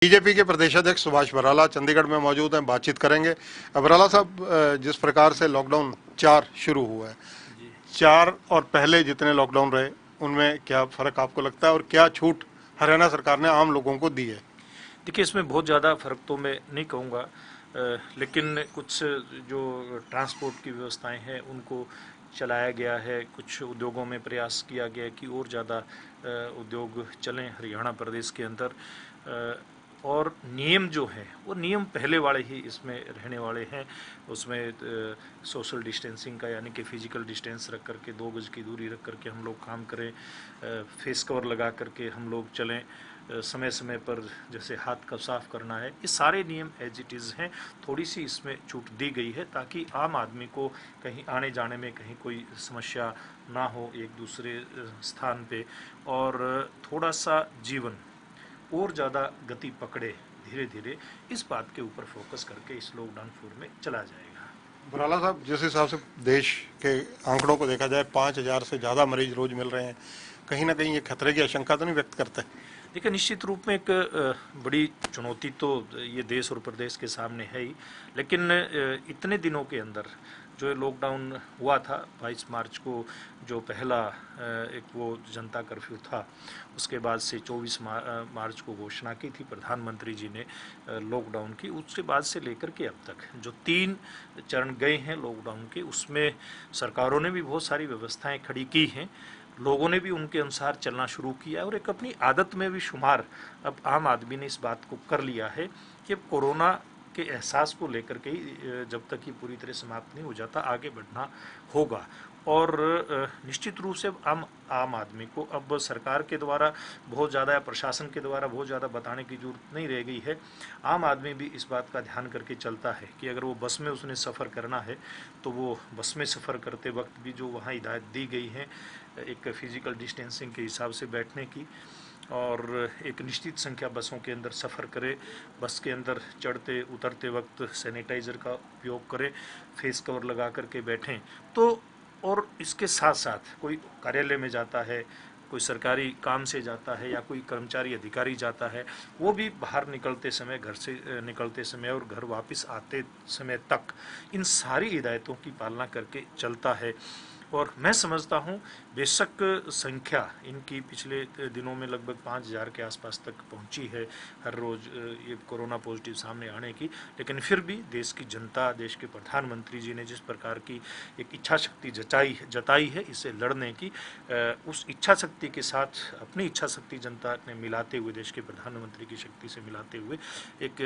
BJP के प्रदेशाध्यक्ष सुभाष बराला चंडीगढ़ में मौजूद हैं, बातचीत करेंगे। बराला साहब, जिस प्रकार से लॉकडाउन 4 शुरू हुआ है, जी 4 और पहले जितने लॉकडाउन रहे उनमें क्या फर्क आपको लगता है और क्या छूट हरियाणा सरकार ने आम लोगों को दी है? देखिए, इसमें बहुत ज़्यादा फर्क तो मैं नहीं कहूँगा, लेकिन कुछ जो ट्रांसपोर्ट की व्यवस्थाएं हैं उनको चलाया गया है। कुछ उद्योगों में प्रयास किया गया है कि और ज़्यादा उद्योग चलें हरियाणा प्रदेश के अंदर। और नियम जो है वो नियम पहले वाले ही इसमें रहने वाले हैं। उसमें सोशल डिस्टेंसिंग का, यानी कि फिजिकल डिस्टेंस रख करके 2 गज की दूरी रख करके हम लोग काम करें, फेस कवर लगा करके हम लोग चलें, समय समय पर जैसे हाथ का साफ करना है, ये सारे नियम एज इट इज़ हैं। थोड़ी सी इसमें छूट दी गई है ताकि आम आदमी को कहीं आने जाने में कहीं कोई समस्या ना हो एक दूसरे स्थान पे, और थोड़ा सा जीवन और ज़्यादा गति पकड़े धीरे धीरे, इस बात के ऊपर फोकस करके इस लॉकडाउन 4 में चला जाएगा। बराला साहब, जिस हिसाब से देश के आंकड़ों को देखा जाए, 5,000 से ज़्यादा मरीज रोज मिल रहे हैं, कहीं ना कहीं ये खतरे की आशंका तो नहीं व्यक्त करते? देखिए, निश्चित रूप में एक बड़ी चुनौती तो ये देश और प्रदेश के सामने है ही, लेकिन इतने दिनों के अंदर जो लॉकडाउन हुआ था 22 मार्च को, जो पहला एक वो जनता कर्फ्यू था, उसके बाद से 24 मार्च को घोषणा की थी प्रधानमंत्री जी ने लॉकडाउन की। उसके बाद से लेकर के अब तक जो 3 चरण गए हैं लॉकडाउन के, उसमें सरकारों ने भी बहुत सारी व्यवस्थाएं खड़ी की हैं, लोगों ने भी उनके अनुसार चलना शुरू किया और एक अपनी आदत में भी शुमार अब आम आदमी ने इस बात को कर लिया है कि अब कोरोना के एहसास को लेकर के ही जब तक ये पूरी तरह समाप्त नहीं हो जाता आगे बढ़ना होगा। और निश्चित रूप से अब आम आदमी को अब सरकार के द्वारा बहुत ज़्यादा या प्रशासन के द्वारा बहुत ज़्यादा बताने की जरूरत नहीं रह गई है। आम आदमी भी इस बात का ध्यान करके चलता है कि अगर वो बस में उसने सफ़र करना है तो वो बस में सफ़र करते वक्त भी जो वहाँ हिदायत दी गई है एक फिजिकल डिस्टेंसिंग के हिसाब से बैठने की, और एक निश्चित संख्या बसों के अंदर सफ़र करे, बस के अंदर चढ़ते उतरते वक्त सैनिटाइज़र का उपयोग करें, फेस कवर लगा करके बैठें तो। और इसके साथ साथ कोई कार्यालय में जाता है, कोई सरकारी काम से जाता है या कोई कर्मचारी अधिकारी जाता है, वो भी बाहर निकलते समय, घर से निकलते समय और घर वापस आते समय तक इन सारी हिदायतों की पालना करके चलता है। और मैं समझता हूँ बेशक संख्या इनकी पिछले दिनों में लगभग 5,000 के आसपास तक पहुँची है हर रोज़ ये कोरोना पॉजिटिव सामने आने की, लेकिन फिर भी देश की जनता, देश के प्रधानमंत्री जी ने जिस प्रकार की एक इच्छा शक्ति जताई है इसे लड़ने की, उस इच्छा शक्ति के साथ अपनी इच्छा शक्ति जनता ने मिलाते हुए, देश के प्रधानमंत्री की शक्ति से मिलाते हुए एक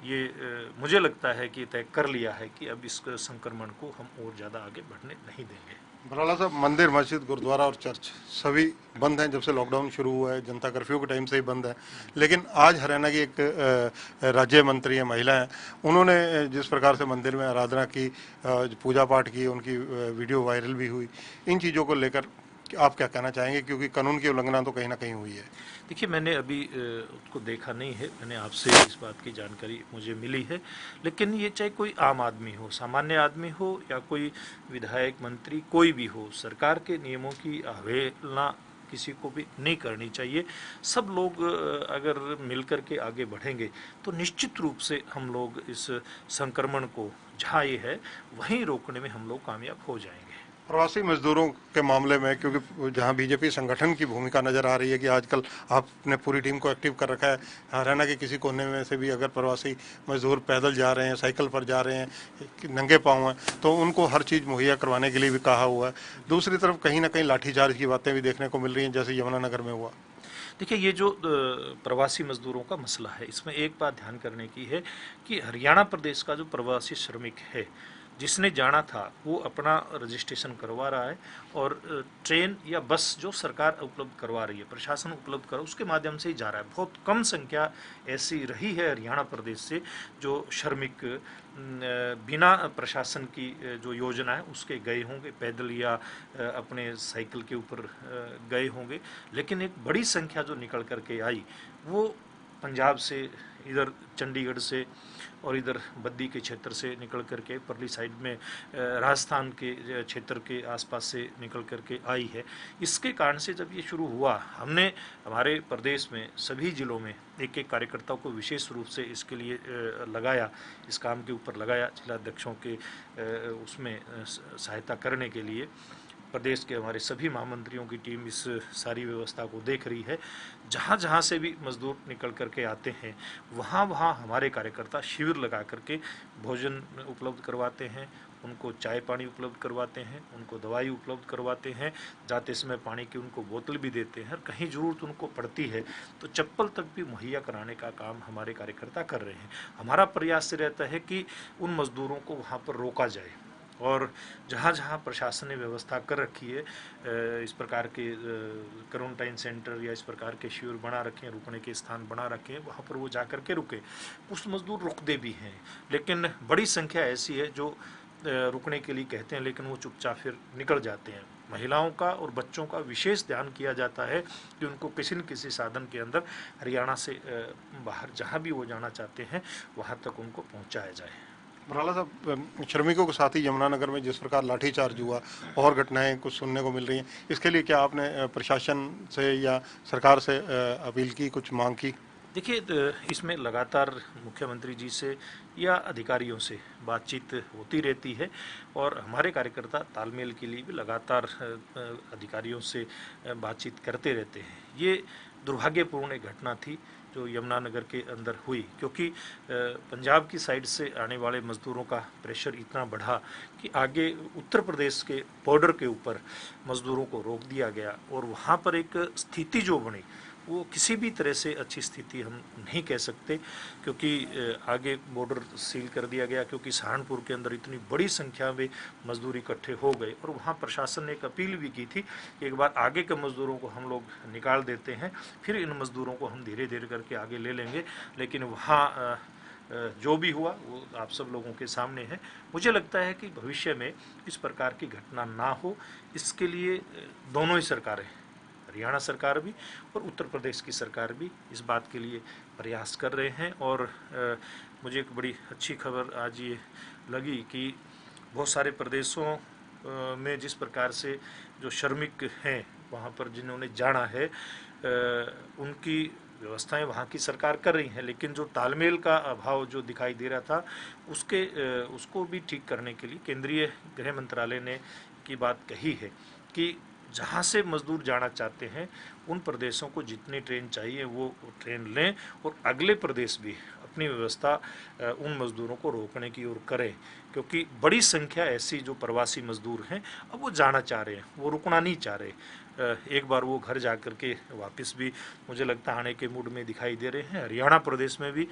ये मुझे लगता है कि तय कर लिया है कि अब इस संक्रमण को हम और ज़्यादा आगे बढ़ने नहीं देंगे। बराला साहब, मंदिर, मस्जिद, गुरुद्वारा और चर्च सभी बंद हैं जब से लॉकडाउन शुरू हुआ है, जनता कर्फ्यू के टाइम से ही बंद है। लेकिन आज हरियाणा की एक राज्य मंत्री है, महिला हैं, उन्होंने जिस प्रकार से मंदिर में आराधना की, पूजा पाठ की, उनकी वीडियो वायरल भी हुई। इन चीज़ों को लेकर आप क्या कहना चाहेंगे, क्योंकि कानून की उल्लंघना तो कहीं ना कहीं हुई है? देखिए, मैंने अभी उसको देखा नहीं है, मैंने आपसे इस बात की जानकारी मुझे मिली है, लेकिन ये चाहे कोई आम आदमी हो, सामान्य आदमी हो या कोई विधायक, मंत्री, कोई भी हो, सरकार के नियमों की अवहेलना किसी को भी नहीं करनी चाहिए। सब लोग अगर मिलकर के आगे बढ़ेंगे तो निश्चित रूप से हम लोग इस संक्रमण को जहाँ ये है वहीं रोकने में हम लोग कामयाब हो जाएंगे। प्रवासी मजदूरों के मामले में, क्योंकि जहां बीजेपी संगठन की भूमिका नजर आ रही है कि आजकल आपने पूरी टीम को एक्टिव कर रखा है, हरियाणा के किसी कोने में से भी अगर प्रवासी मजदूर पैदल जा रहे हैं, साइकिल पर जा रहे हैं, नंगे पाँव हैं, तो उनको हर चीज़ मुहैया करवाने के लिए भी कहा हुआ है। दूसरी तरफ कहीं ना कहीं लाठीचार्ज की बातें भी देखने को मिल रही हैं, जैसे यमुनानगर में हुआ। देखिए, ये जो प्रवासी मजदूरों का मसला है, इसमें एक बात ध्यान करने की है कि हरियाणा प्रदेश का जो प्रवासी श्रमिक है, जिसने जाना था वो अपना रजिस्ट्रेशन करवा रहा है, और ट्रेन या बस जो सरकार उपलब्ध करवा रही है, प्रशासन उपलब्ध कर उसके माध्यम से ही जा रहा है। बहुत कम संख्या ऐसी रही है हरियाणा प्रदेश से जो श्रमिक बिना प्रशासन की जो योजना है उसके गए होंगे, पैदल या अपने साइकिल के ऊपर गए होंगे। लेकिन एक बड़ी संख्या जो निकल करके आई वो पंजाब से इधर चंडीगढ़ से और इधर बद्दी के क्षेत्र से निकल करके परली साइड में राजस्थान के क्षेत्र के आसपास से निकल करके आई है। इसके कारण से जब ये शुरू हुआ, हमने हमारे प्रदेश में सभी जिलों में एक एक कार्यकर्ताओं को विशेष रूप से इसके लिए लगाया, इस काम के ऊपर लगाया, जिलाध्यक्षों के उसमें सहायता करने के लिए। प्रदेश के हमारे सभी महामंत्रियों की टीम इस सारी व्यवस्था को देख रही है। जहाँ जहाँ से भी मजदूर निकल करके आते हैं, वहाँ वहाँ हमारे कार्यकर्ता शिविर लगा करके भोजन उपलब्ध करवाते हैं, उनको चाय पानी उपलब्ध करवाते हैं, उनको दवाई उपलब्ध करवाते हैं, जाते समय पानी की उनको बोतल भी देते हैं। कहीं ज़रूरत उनको पड़ती है तो चप्पल तक भी मुहैया कराने का काम हमारे कार्यकर्ता कर रहे हैं। हमारा प्रयास रहता है कि उन मजदूरों को वहाँ पर रोका जाए, और जहाँ जहाँ प्रशासन ने व्यवस्था कर रखी है, इस प्रकार के क्वारंटाइन सेंटर या इस प्रकार के शिविर बना रखे हैं, रुकने के स्थान बना रखे हैं, वहाँ पर वो जा कर के रुके। कुछ मजदूर रुकते भी हैं, लेकिन बड़ी संख्या ऐसी है जो रुकने के लिए कहते हैं लेकिन वो चुपचाप फिर निकल जाते हैं। महिलाओं का और बच्चों का विशेष ध्यान किया जाता है कि उनको किसी न किसी साधन के अंदर हरियाणा से बाहर जहाँ भी वो जाना चाहते हैं वहाँ तक उनको पहुँचाया जाए। भराला साहब, श्रमिकों के साथ ही यमुनानगर में जिस प्रकार लाठीचार्ज हुआ और घटनाएं कुछ सुनने को मिल रही हैं, इसके लिए क्या आपने प्रशासन से या सरकार से अपील की, कुछ मांग की? देखिए, इसमें लगातार मुख्यमंत्री जी से या अधिकारियों से बातचीत होती रहती है, और हमारे कार्यकर्ता तालमेल के लिए भी लगातार अधिकारियों से बातचीत करते रहते हैं। ये दुर्भाग्यपूर्ण एक घटना थी जो यमुनानगर के अंदर हुई, क्योंकि पंजाब की साइड से आने वाले मज़दूरों का प्रेशर इतना बढ़ा कि आगे उत्तर प्रदेश के बॉर्डर के ऊपर मज़दूरों को रोक दिया गया, और वहाँ पर एक स्थिति जो बनी वो किसी भी तरह से अच्छी स्थिति हम नहीं कह सकते, क्योंकि आगे बॉर्डर सील कर दिया गया, क्योंकि सहारनपुर के अंदर इतनी बड़ी संख्या में मजदूर इकट्ठे हो गए, और वहाँ प्रशासन ने एक अपील भी की थी कि एक बार आगे के मजदूरों को हम लोग निकाल देते हैं, फिर इन मजदूरों को हम धीरे धीरे करके आगे ले लेंगे। लेकिन वहाँ जो भी हुआ वो आप सब लोगों के सामने है। मुझे लगता है कि भविष्य में इस प्रकार की घटना ना हो, इसके लिए दोनों ही सरकारें, हरियाणा सरकार भी और उत्तर प्रदेश की सरकार भी, इस बात के लिए प्रयास कर रहे हैं। और मुझे एक बड़ी अच्छी खबर आज ये लगी कि बहुत सारे प्रदेशों में जिस प्रकार से जो श्रमिक हैं वहाँ पर जिन्होंने जाना है, उनकी व्यवस्थाएं वहाँ की सरकार कर रही हैं, लेकिन जो तालमेल का अभाव जो दिखाई दे रहा था उसको भी ठीक करने के लिए केंद्रीय गृह मंत्रालय ने की बात कही है कि जहाँ से मजदूर जाना चाहते हैं उन प्रदेशों को जितनी ट्रेन चाहिए वो ट्रेन लें, और अगले प्रदेश भी अपनी व्यवस्था उन मजदूरों को रोकने की ओर करें, क्योंकि बड़ी संख्या ऐसी जो प्रवासी मजदूर हैं अब वो जाना चाह रहे हैं, वो रुकना नहीं चाह रहे। एक बार वो घर जा कर के वापस भी मुझे लगता है आने के मूड में दिखाई दे रहे हैं। हरियाणा प्रदेश में भी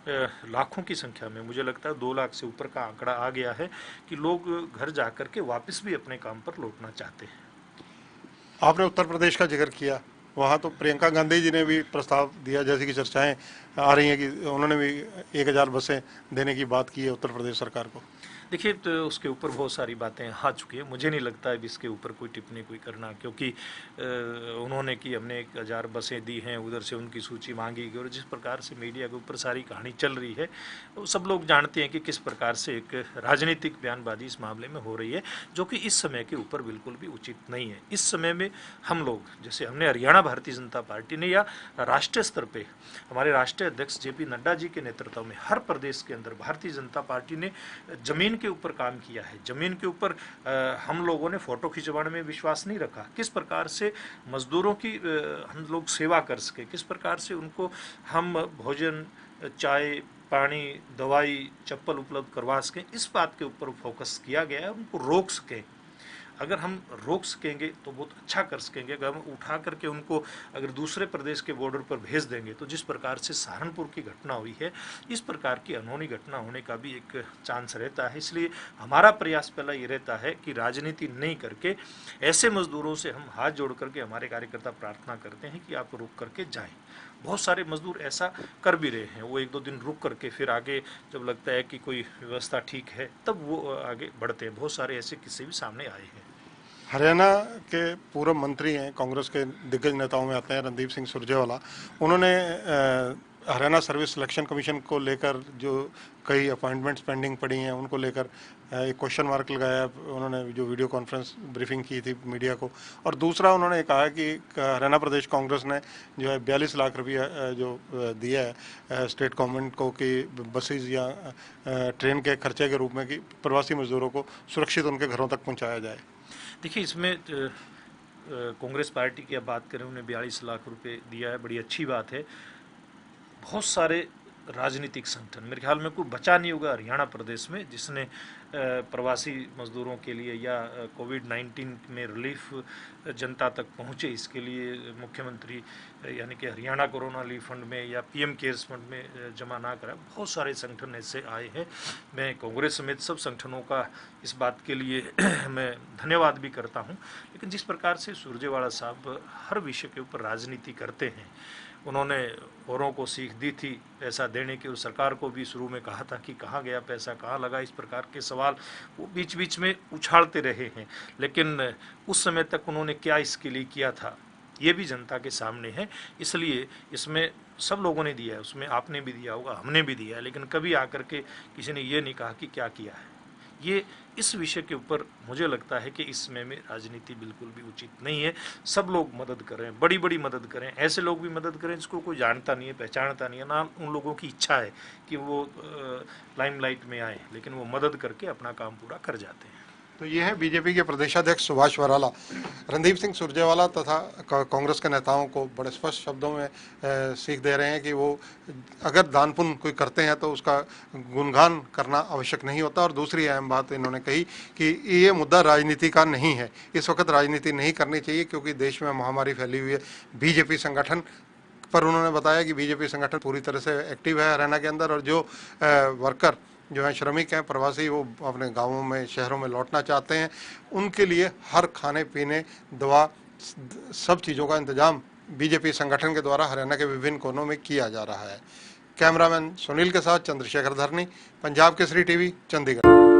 लाखों की संख्या में, मुझे लगता है 2 लाख से ऊपर का आंकड़ा आ गया है कि लोग घर जा कर के वापस भी अपने काम पर लौटना चाहते हैं। आपने उत्तर प्रदेश का जिक्र किया, वहाँ तो प्रियंका गांधी जी ने भी प्रस्ताव दिया, जैसे कि चर्चाएं आ रही हैं कि उन्होंने भी 1000 बसें देने की बात की है उत्तर प्रदेश सरकार को। देखिए, तो उसके ऊपर बहुत सारी बातें आ चुकी है, मुझे नहीं लगता है इसके ऊपर कोई टिप्पणी कोई करना, क्योंकि उन्होंने कि हमने 1000 बसें दी हैं, उधर से उनकी सूची मांगी गई, और जिस प्रकार से मीडिया के ऊपर सारी कहानी चल रही है वो सब लोग जानते हैं कि किस प्रकार से एक राजनीतिक बयानबाजी इस मामले में हो रही है, जो कि इस समय के ऊपर बिल्कुल भी उचित नहीं है। इस समय में हम लोग, जैसे हमने हरियाणा भारतीय जनता पार्टी ने या राष्ट्रीय स्तर पर हमारे राष्ट्रीय अध्यक्ष JP नड्डा जी के नेतृत्व में हर प्रदेश के अंदर भारतीय जनता पार्टी ने जमीन के ऊपर काम किया है। जमीन के ऊपर हम लोगों ने फोटो खिंचवाने में विश्वास नहीं रखा, किस प्रकार से मजदूरों की हम लोग सेवा कर सके, किस प्रकार से उनको हम भोजन, चाय, पानी, दवाई, चप्पल उपलब्ध करवा सकें, इस बात के ऊपर फोकस किया गया है, उनको रोक सकें। अगर हम रोक सकेंगे तो बहुत अच्छा कर सकेंगे। अगर हम उठा करके उनको अगर दूसरे प्रदेश के बॉर्डर पर भेज देंगे तो जिस प्रकार से सहारनपुर की घटना हुई है, इस प्रकार की अनहोनी घटना होने का भी एक चांस रहता है। इसलिए हमारा प्रयास पहला ये रहता है कि राजनीति नहीं करके ऐसे मजदूरों से हम हाथ जोड़ करके हमारे कार्यकर्ता प्रार्थना करते हैं कि आप रुक करके जाएं। बहुत सारे मजदूर ऐसा कर भी रहे हैं, वो 1-2 दिन रुक करके फिर आगे जब लगता है कि कोई व्यवस्था ठीक है तब वो आगे बढ़ते हैं। बहुत सारे ऐसे किस्से भी सामने आए हैं। हरियाणा के पूर्व मंत्री हैं, कांग्रेस के दिग्गज नेताओं में आते हैं रणदीप सिंह सुरजेवाला। उन्होंने हरियाणा सर्विस सिलेक्शन कमीशन को लेकर जो कई अपॉइंटमेंट्स पेंडिंग पड़ी हैं उनको लेकर एक क्वेश्चन मार्क लगाया उन्होंने, जो वीडियो कॉन्फ्रेंस ब्रीफिंग की थी मीडिया को। और दूसरा उन्होंने कहा कि हरियाणा प्रदेश कांग्रेस ने जो है 42 लाख रुपया जो दिया है स्टेट गवर्नमेंट को कि बसेज या ट्रेन के खर्चे के रूप में कि प्रवासी मजदूरों को सुरक्षित उनके घरों तक पहुँचाया जाए। देखिए, इसमें कांग्रेस पार्टी की अब बात करें, उन्हें 42 लाख रुपए दिया है, बड़ी अच्छी बात है। बहुत सारे राजनीतिक संगठन, मेरे ख्याल में कोई बचा नहीं होगा हरियाणा प्रदेश में जिसने प्रवासी मजदूरों के लिए या कोविड-19 में रिलीफ जनता तक पहुंचे इसके लिए मुख्यमंत्री यानी कि हरियाणा कोरोना रिलीफ फंड में या पीएम केयर्स फंड में जमा ना करा। बहुत सारे संगठन ऐसे आए हैं। मैं कांग्रेस समेत सब संगठनों का इस बात के लिए मैं धन्यवाद भी करता हूं। लेकिन जिस प्रकार से सुरजेवाला साहब हर विषय के ऊपर राजनीति करते हैं, उन्होंने औरों को सीख दी थी पैसा देने की, और सरकार को भी शुरू में कहा था कि कहाँ गया पैसा, कहाँ लगा, इस प्रकार के सवाल वो बीच बीच में उछालते रहे हैं। लेकिन उस समय तक उन्होंने क्या इसके लिए किया था ये भी जनता के सामने है। इसलिए इसमें सब लोगों ने दिया है, उसमें आपने भी दिया होगा, हमने भी दिया है, लेकिन कभी आकर के किसी ने ये नहीं कहा कि क्या किया है। ये इस विषय के ऊपर मुझे लगता है कि इस समय में राजनीति बिल्कुल भी उचित नहीं है। सब लोग मदद करें, बड़ी बड़ी मदद करें, ऐसे लोग भी मदद करें जिसको कोई जानता नहीं है, पहचानता नहीं है, ना उन लोगों की इच्छा है कि वो लाइमलाइट में आए, लेकिन वो मदद करके अपना काम पूरा कर जाते हैं। तो ये है बीजेपी के प्रदेशाध्यक्ष सुभाष बराला। रणदीप सिंह सुरजेवाला तथा कांग्रेस के नेताओं को बड़े स्पष्ट शब्दों में सीख दे रहे हैं कि वो अगर दान पुण्य कोई करते हैं तो उसका गुणगान करना आवश्यक नहीं होता। और दूसरी अहम बात इन्होंने कही कि ये मुद्दा राजनीति का नहीं है, इस वक्त राजनीति नहीं करनी चाहिए क्योंकि देश में महामारी फैली हुई है। बीजेपी संगठन पर उन्होंने बताया कि बीजेपी संगठन पूरी तरह से एक्टिव है हरियाणा के अंदर, और जो वर्कर जो है श्रमिक हैं प्रवासी, वो अपने गांवों में शहरों में लौटना चाहते हैं, उनके लिए हर खाने पीने दवा सब चीज़ों का इंतजाम बीजेपी संगठन के द्वारा हरियाणा के विभिन्न कोनों में किया जा रहा है। कैमरामैन सुनील के साथ चंद्रशेखर धरनी, पंजाब केसरी टीवी, चंडीगढ़।